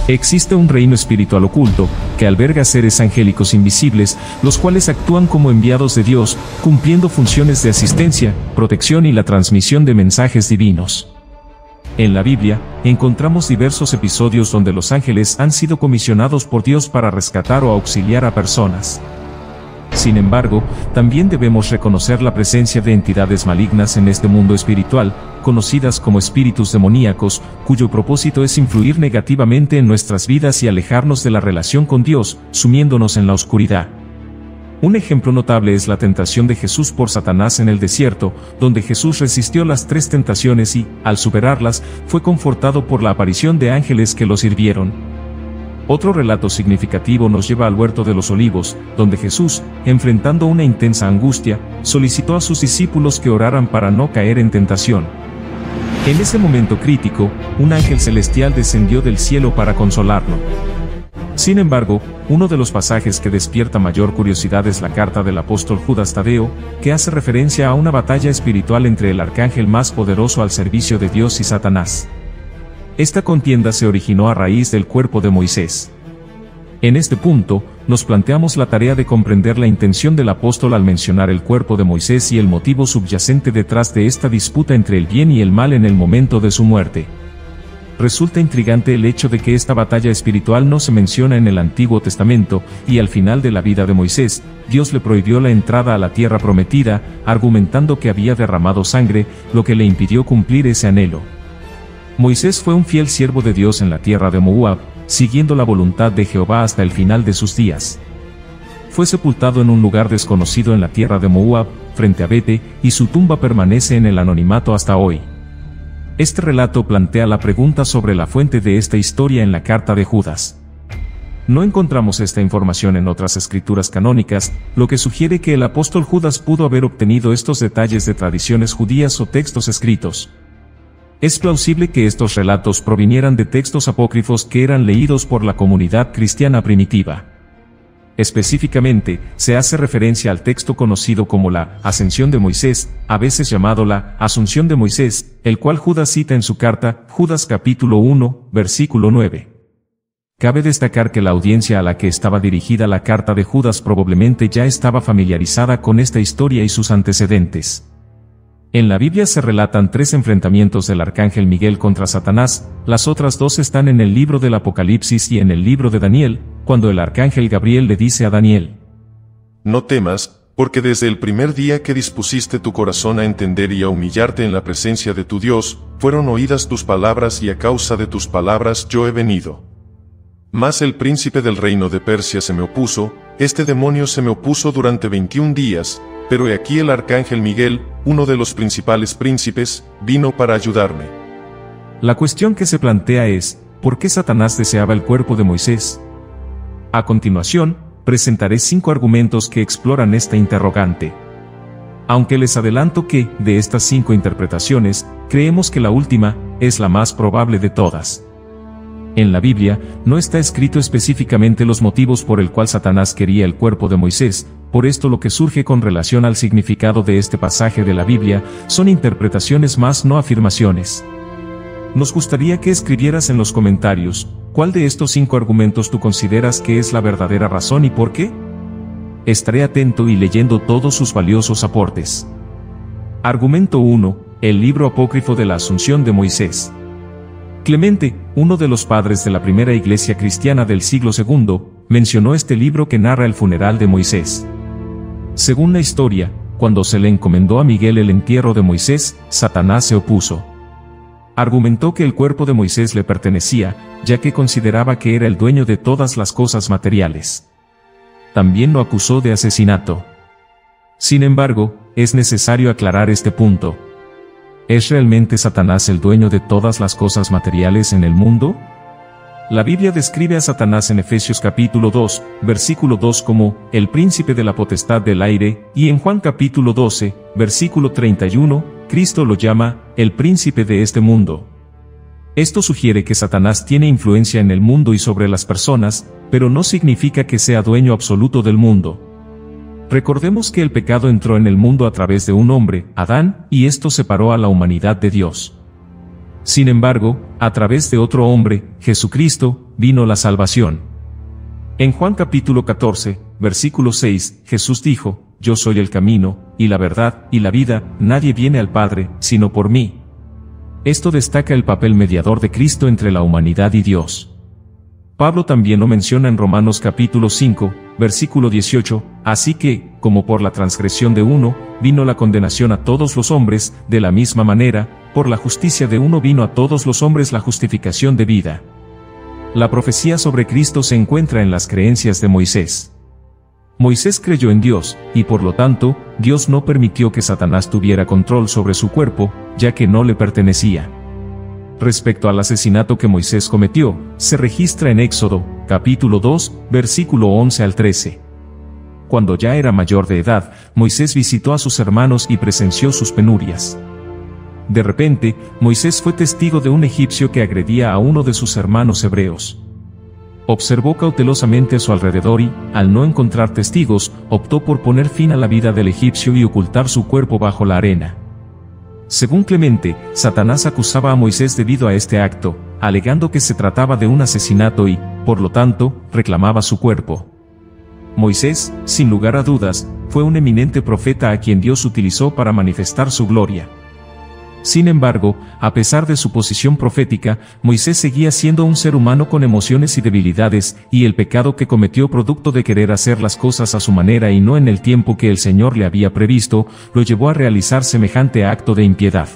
Existe un reino espiritual oculto, que alberga seres angélicos invisibles, los cuales actúan como enviados de Dios, cumpliendo funciones de asistencia, protección y la transmisión de mensajes divinos. En la Biblia, encontramos diversos episodios donde los ángeles han sido comisionados por Dios para rescatar o auxiliar a personas. Sin embargo, también debemos reconocer la presencia de entidades malignas en este mundo espiritual, conocidas como espíritus demoníacos, cuyo propósito es influir negativamente en nuestras vidas y alejarnos de la relación con Dios, sumiéndonos en la oscuridad. Un ejemplo notable es la tentación de Jesús por Satanás en el desierto, donde Jesús resistió las 3 tentaciones y, al superarlas, fue confortado por la aparición de ángeles que lo sirvieron. Otro relato significativo nos lleva al huerto de los olivos, donde Jesús, enfrentando una intensa angustia, solicitó a sus discípulos que oraran para no caer en tentación. En ese momento crítico, un ángel celestial descendió del cielo para consolarlo. Sin embargo, uno de los pasajes que despierta mayor curiosidad es la carta del apóstol Judas Tadeo, que hace referencia a una batalla espiritual entre el arcángel más poderoso al servicio de Dios y Satanás. Esta contienda se originó a raíz del cuerpo de Moisés. En este punto, nos planteamos la tarea de comprender la intención del apóstol al mencionar el cuerpo de Moisés y el motivo subyacente detrás de esta disputa entre el bien y el mal en el momento de su muerte. Resulta intrigante el hecho de que esta batalla espiritual no se menciona en el Antiguo Testamento, y al final de la vida de Moisés, Dios le prohibió la entrada a la tierra prometida, argumentando que había derramado sangre, lo que le impidió cumplir ese anhelo. Moisés fue un fiel siervo de Dios en la tierra de Moab, siguiendo la voluntad de Jehová hasta el final de sus días. Fue sepultado en un lugar desconocido en la tierra de Moab, frente a Bete, y su tumba permanece en el anonimato hasta hoy. Este relato plantea la pregunta sobre la fuente de esta historia en la carta de Judas. No encontramos esta información en otras escrituras canónicas, lo que sugiere que el apóstol Judas pudo haber obtenido estos detalles de tradiciones judías o textos escritos. Es plausible que estos relatos provinieran de textos apócrifos que eran leídos por la comunidad cristiana primitiva. Específicamente, se hace referencia al texto conocido como la Ascensión de Moisés, a veces llamado la Asunción de Moisés, el cual Judas cita en su carta, Judas capítulo 1, versículo 9. Cabe destacar que la audiencia a la que estaba dirigida la carta de Judas probablemente ya estaba familiarizada con esta historia y sus antecedentes. En la Biblia se relatan 3 enfrentamientos del arcángel Miguel contra Satanás, las otras 2 están en el libro del Apocalipsis y en el libro de Daniel, cuando el arcángel Gabriel le dice a Daniel: No temas, porque desde el primer día que dispusiste tu corazón a entender y a humillarte en la presencia de tu Dios, fueron oídas tus palabras y a causa de tus palabras yo he venido. Mas el príncipe del reino de Persia se me opuso, este demonio se me opuso durante 21 días, pero he aquí el arcángel Miguel, uno de los principales príncipes, vino para ayudarme. La cuestión que se plantea es, ¿por qué Satanás deseaba el cuerpo de Moisés? A continuación, presentaré 5 argumentos que exploran esta interrogante. Aunque les adelanto que, de estas 5 interpretaciones, creemos que la última, es la más probable de todas. En la Biblia, no está escrito específicamente los motivos por el cual Satanás quería el cuerpo de Moisés, por esto lo que surge con relación al significado de este pasaje de la Biblia, son interpretaciones más no afirmaciones. Nos gustaría que escribieras en los comentarios, ¿cuál de estos 5 argumentos tú consideras que es la verdadera razón y por qué? Estaré atento y leyendo todos sus valiosos aportes. Argumento 1. El libro apócrifo de la Asunción de Moisés. Clemente, uno de los padres de la primera iglesia cristiana del siglo II, mencionó este libro que narra el funeral de Moisés. Según la historia, cuando se le encomendó a Miguel el entierro de Moisés, Satanás se opuso. Argumentó que el cuerpo de Moisés le pertenecía, ya que consideraba que era el dueño de todas las cosas materiales. También lo acusó de asesinato. Sin embargo, es necesario aclarar este punto. ¿Es realmente Satanás el dueño de todas las cosas materiales en el mundo? La Biblia describe a Satanás en Efesios capítulo 2, versículo 2 como el príncipe de la potestad del aire, y en Juan capítulo 12, versículo 31, Cristo lo llama el príncipe de este mundo. Esto sugiere que Satanás tiene influencia en el mundo y sobre las personas, pero no significa que sea dueño absoluto del mundo. Recordemos que el pecado entró en el mundo a través de un hombre, Adán, y esto separó a la humanidad de Dios. Sin embargo, a través de otro hombre, Jesucristo, vino la salvación. En Juan capítulo 14, versículo 6, Jesús dijo: Yo soy el camino, y la verdad, y la vida, nadie viene al Padre, sino por mí. Esto destaca el papel mediador de Cristo entre la humanidad y Dios. Pablo también lo menciona en Romanos capítulo 5, versículo 18, así que, como por la transgresión de uno, vino la condenación a todos los hombres, de la misma manera, por la justicia de uno vino a todos los hombres la justificación de vida. La profecía sobre Cristo se encuentra en las creencias de Moisés. Moisés creyó en Dios, y por lo tanto, Dios no permitió que Satanás tuviera control sobre su cuerpo, ya que no le pertenecía. Respecto al asesinato que Moisés cometió, se registra en Éxodo, capítulo 2, versículo 11 al 13. Cuando ya era mayor de edad, Moisés visitó a sus hermanos y presenció sus penurias. De repente, Moisés fue testigo de un egipcio que agredía a uno de sus hermanos hebreos. Observó cautelosamente a su alrededor y, al no encontrar testigos, optó por poner fin a la vida del egipcio y ocultar su cuerpo bajo la arena. Según Clemente, Satanás acusaba a Moisés debido a este acto, alegando que se trataba de un asesinato y, por lo tanto, reclamaba su cuerpo. Moisés, sin lugar a dudas, fue un eminente profeta a quien Dios utilizó para manifestar su gloria. Sin embargo, a pesar de su posición profética, Moisés seguía siendo un ser humano con emociones y debilidades, y el pecado que cometió producto de querer hacer las cosas a su manera y no en el tiempo que el Señor le había previsto, lo llevó a realizar semejante acto de impiedad.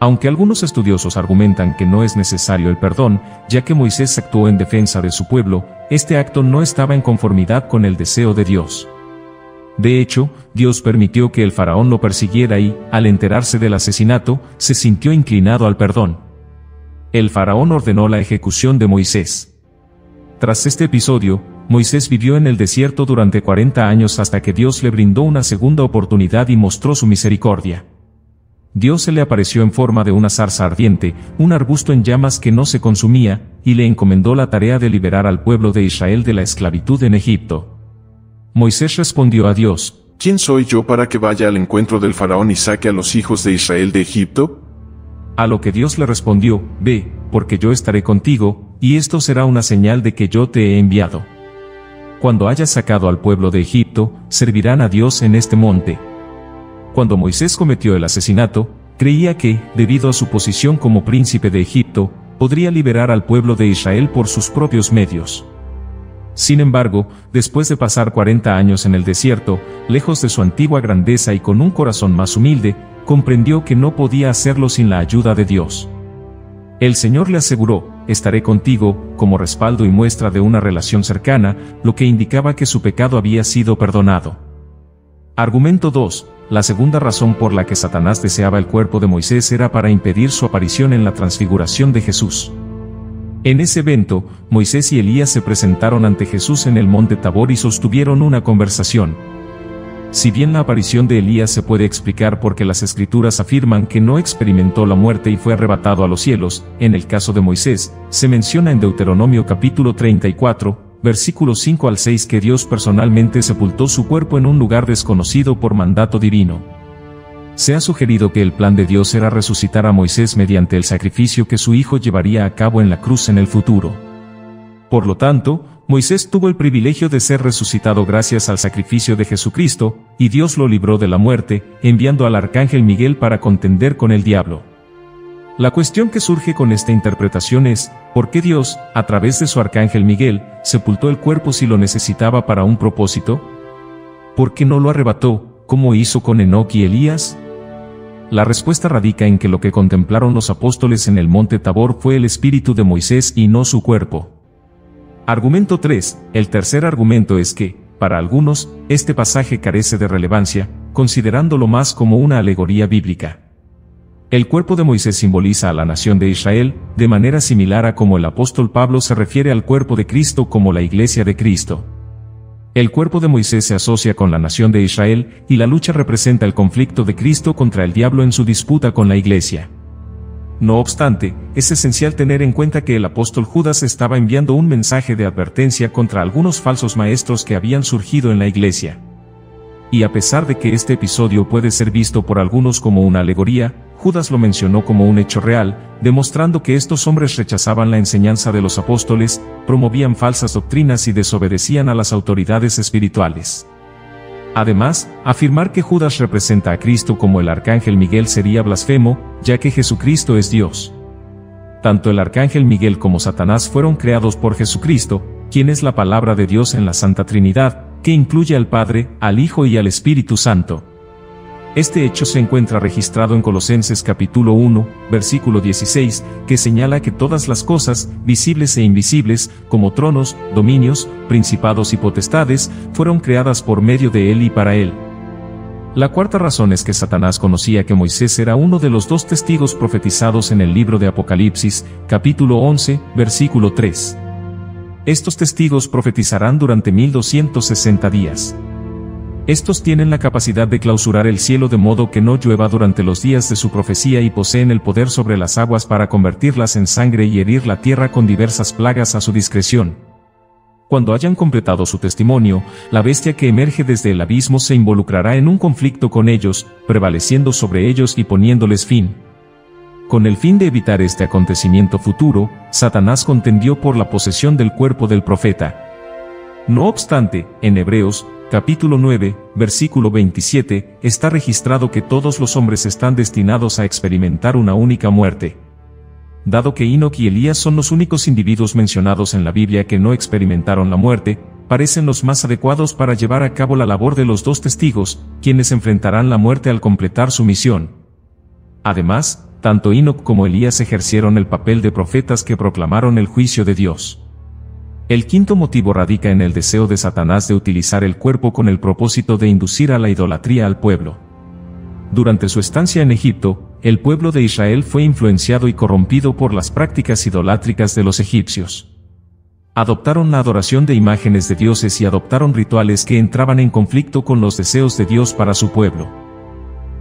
Aunque algunos estudiosos argumentan que no es necesario el perdón, ya que Moisés actuó en defensa de su pueblo, este acto no estaba en conformidad con el deseo de Dios. De hecho, Dios permitió que el faraón lo persiguiera y, al enterarse del asesinato, se sintió inclinado al perdón. El faraón ordenó la ejecución de Moisés. Tras este episodio, Moisés vivió en el desierto durante 40 años hasta que Dios le brindó una segunda oportunidad y mostró su misericordia. Dios se le apareció en forma de una zarza ardiente, un arbusto en llamas que no se consumía, y le encomendó la tarea de liberar al pueblo de Israel de la esclavitud en Egipto. Moisés respondió a Dios: ¿Quién soy yo para que vaya al encuentro del faraón y saque a los hijos de Israel de Egipto? A lo que Dios le respondió: Ve, porque yo estaré contigo, y esto será una señal de que yo te he enviado. Cuando hayas sacado al pueblo de Egipto, servirán a Dios en este monte. Cuando Moisés cometió el asesinato, creía que, debido a su posición como príncipe de Egipto, podría liberar al pueblo de Israel por sus propios medios. Sin embargo, después de pasar 40 años en el desierto, lejos de su antigua grandeza y con un corazón más humilde, comprendió que no podía hacerlo sin la ayuda de Dios. El Señor le aseguró: estaré contigo, como respaldo y muestra de una relación cercana, lo que indicaba que su pecado había sido perdonado. Argumento 2. La segunda razón por la que Satanás deseaba el cuerpo de Moisés era para impedir su aparición en la transfiguración de Jesús. En ese evento, Moisés y Elías se presentaron ante Jesús en el monte Tabor y sostuvieron una conversación. Si bien la aparición de Elías se puede explicar porque las Escrituras afirman que no experimentó la muerte y fue arrebatado a los cielos, en el caso de Moisés, se menciona en Deuteronomio capítulo 34, versículos 5 al 6 que Dios personalmente sepultó su cuerpo en un lugar desconocido por mandato divino. Se ha sugerido que el plan de Dios era resucitar a Moisés mediante el sacrificio que su hijo llevaría a cabo en la cruz en el futuro. Por lo tanto, Moisés tuvo el privilegio de ser resucitado gracias al sacrificio de Jesucristo, y Dios lo libró de la muerte, enviando al arcángel Miguel para contender con el diablo. La cuestión que surge con esta interpretación es: ¿por qué Dios, a través de su arcángel Miguel, sepultó el cuerpo si lo necesitaba para un propósito? ¿Por qué no lo arrebató, como hizo con Enoc y Elías? La respuesta radica en que lo que contemplaron los apóstoles en el monte Tabor fue el espíritu de Moisés y no su cuerpo. Argumento 3. El tercer argumento es que, para algunos, este pasaje carece de relevancia, considerándolo más como una alegoría bíblica. El cuerpo de Moisés simboliza a la nación de Israel, de manera similar a como el apóstol Pablo se refiere al cuerpo de Cristo como la iglesia de Cristo. El cuerpo de Moisés se asocia con la nación de Israel, y la lucha representa el conflicto de Cristo contra el diablo en su disputa con la iglesia. No obstante, es esencial tener en cuenta que el apóstol Judas estaba enviando un mensaje de advertencia contra algunos falsos maestros que habían surgido en la iglesia. y a pesar de que este episodio puede ser visto por algunos como una alegoría, Judas lo mencionó como un hecho real, demostrando que estos hombres rechazaban la enseñanza de los apóstoles, promovían falsas doctrinas y desobedecían a las autoridades espirituales. Además, afirmar que Judas representa a Cristo como el arcángel Miguel sería blasfemo, ya que Jesucristo es Dios. Tanto el arcángel Miguel como Satanás fueron creados por Jesucristo, quien es la palabra de Dios en la Santa Trinidad, que incluye al Padre, al Hijo y al Espíritu Santo. Este hecho se encuentra registrado en Colosenses capítulo 1, versículo 16, que señala que todas las cosas, visibles e invisibles, como tronos, dominios, principados y potestades, fueron creadas por medio de Él y para Él. La cuarta razón es que Satanás conocía que Moisés era uno de los 2 testigos profetizados en el libro de Apocalipsis, capítulo 11, versículo 3. Estos testigos profetizarán durante 1260 días. Estos tienen la capacidad de clausurar el cielo de modo que no llueva durante los días de su profecía y poseen el poder sobre las aguas para convertirlas en sangre y herir la tierra con diversas plagas a su discreción. Cuando hayan completado su testimonio, la bestia que emerge desde el abismo se involucrará en un conflicto con ellos, prevaleciendo sobre ellos y poniéndoles fin. Con el fin de evitar este acontecimiento futuro, Satanás contendió por la posesión del cuerpo del profeta. No obstante, en Hebreos, capítulo 9, versículo 27, está registrado que todos los hombres están destinados a experimentar una única muerte. Dado que Enoc y Elías son los únicos individuos mencionados en la Biblia que no experimentaron la muerte, parecen los más adecuados para llevar a cabo la labor de los 2 testigos, quienes enfrentarán la muerte al completar su misión. Además, tanto Enoc como Elías ejercieron el papel de profetas que proclamaron el juicio de Dios. El quinto motivo radica en el deseo de Satanás de utilizar el cuerpo con el propósito de inducir a la idolatría al pueblo. Durante su estancia en Egipto, el pueblo de Israel fue influenciado y corrompido por las prácticas idolátricas de los egipcios. Adoptaron la adoración de imágenes de dioses y adoptaron rituales que entraban en conflicto con los deseos de Dios para su pueblo.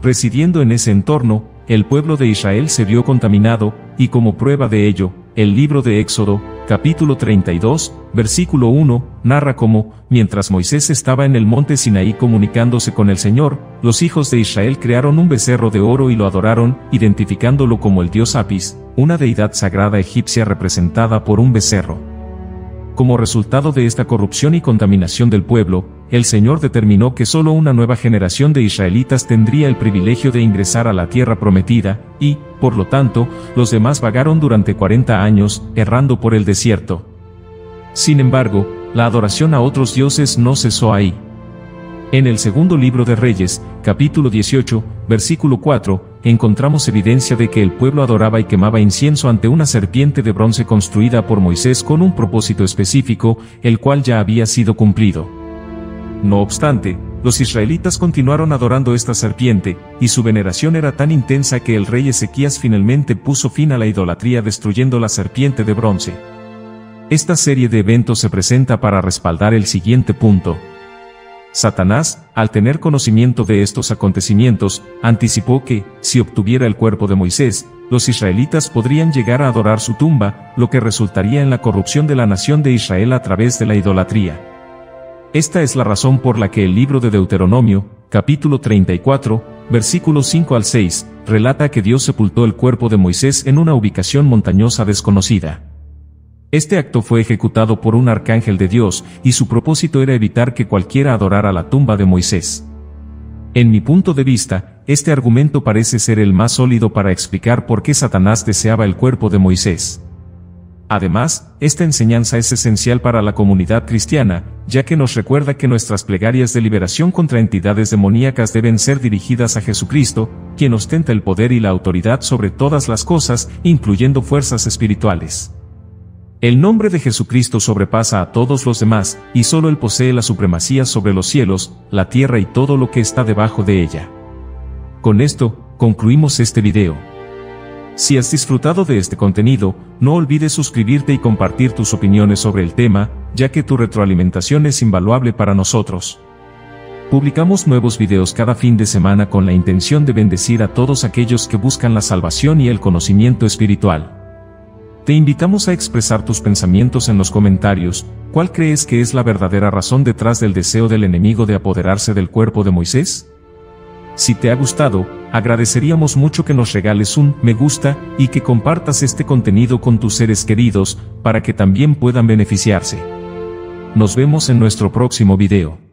Residiendo en ese entorno, el pueblo de Israel se vio contaminado, y como prueba de ello, el libro de Éxodo, capítulo 32, versículo 1, narra cómo, mientras Moisés estaba en el monte Sinaí comunicándose con el Señor, los hijos de Israel crearon un becerro de oro y lo adoraron, identificándolo como el dios Apis, una deidad sagrada egipcia representada por un becerro. Como resultado de esta corrupción y contaminación del pueblo, el Señor determinó que solo una nueva generación de israelitas tendría el privilegio de ingresar a la tierra prometida, y, por lo tanto, los demás vagaron durante 40 años, errando por el desierto. Sin embargo, la adoración a otros dioses no cesó ahí. En el segundo libro de Reyes, capítulo 18, versículo 4, encontramos evidencia de que el pueblo adoraba y quemaba incienso ante una serpiente de bronce construida por Moisés con un propósito específico, el cual ya había sido cumplido. No obstante, los israelitas continuaron adorando esta serpiente, y su veneración era tan intensa que el rey Ezequías finalmente puso fin a la idolatría destruyendo la serpiente de bronce. Esta serie de eventos se presenta para respaldar el siguiente punto. Satanás, al tener conocimiento de estos acontecimientos, anticipó que, si obtuviera el cuerpo de Moisés, los israelitas podrían llegar a adorar su tumba, lo que resultaría en la corrupción de la nación de Israel a través de la idolatría. Esta es la razón por la que el libro de Deuteronomio, capítulo 34, versículos 5 al 6, relata que Dios sepultó el cuerpo de Moisés en una ubicación montañosa desconocida. Este acto fue ejecutado por un arcángel de Dios, y su propósito era evitar que cualquiera adorara la tumba de Moisés. En mi punto de vista, este argumento parece ser el más sólido para explicar por qué Satanás deseaba el cuerpo de Moisés. Además, esta enseñanza es esencial para la comunidad cristiana, ya que nos recuerda que nuestras plegarias de liberación contra entidades demoníacas deben ser dirigidas a Jesucristo, quien ostenta el poder y la autoridad sobre todas las cosas, incluyendo fuerzas espirituales. El nombre de Jesucristo sobrepasa a todos los demás, y solo Él posee la supremacía sobre los cielos, la tierra y todo lo que está debajo de ella. Con esto, concluimos este video. Si has disfrutado de este contenido, no olvides suscribirte y compartir tus opiniones sobre el tema, ya que tu retroalimentación es invaluable para nosotros. Publicamos nuevos videos cada fin de semana con la intención de bendecir a todos aquellos que buscan la salvación y el conocimiento espiritual. Te invitamos a expresar tus pensamientos en los comentarios. ¿Cuál crees que es la verdadera razón detrás del deseo del enemigo de apoderarse del cuerpo de Moisés? Si te ha gustado, agradeceríamos mucho que nos regales un me gusta y que compartas este contenido con tus seres queridos para que también puedan beneficiarse. Nos vemos en nuestro próximo video.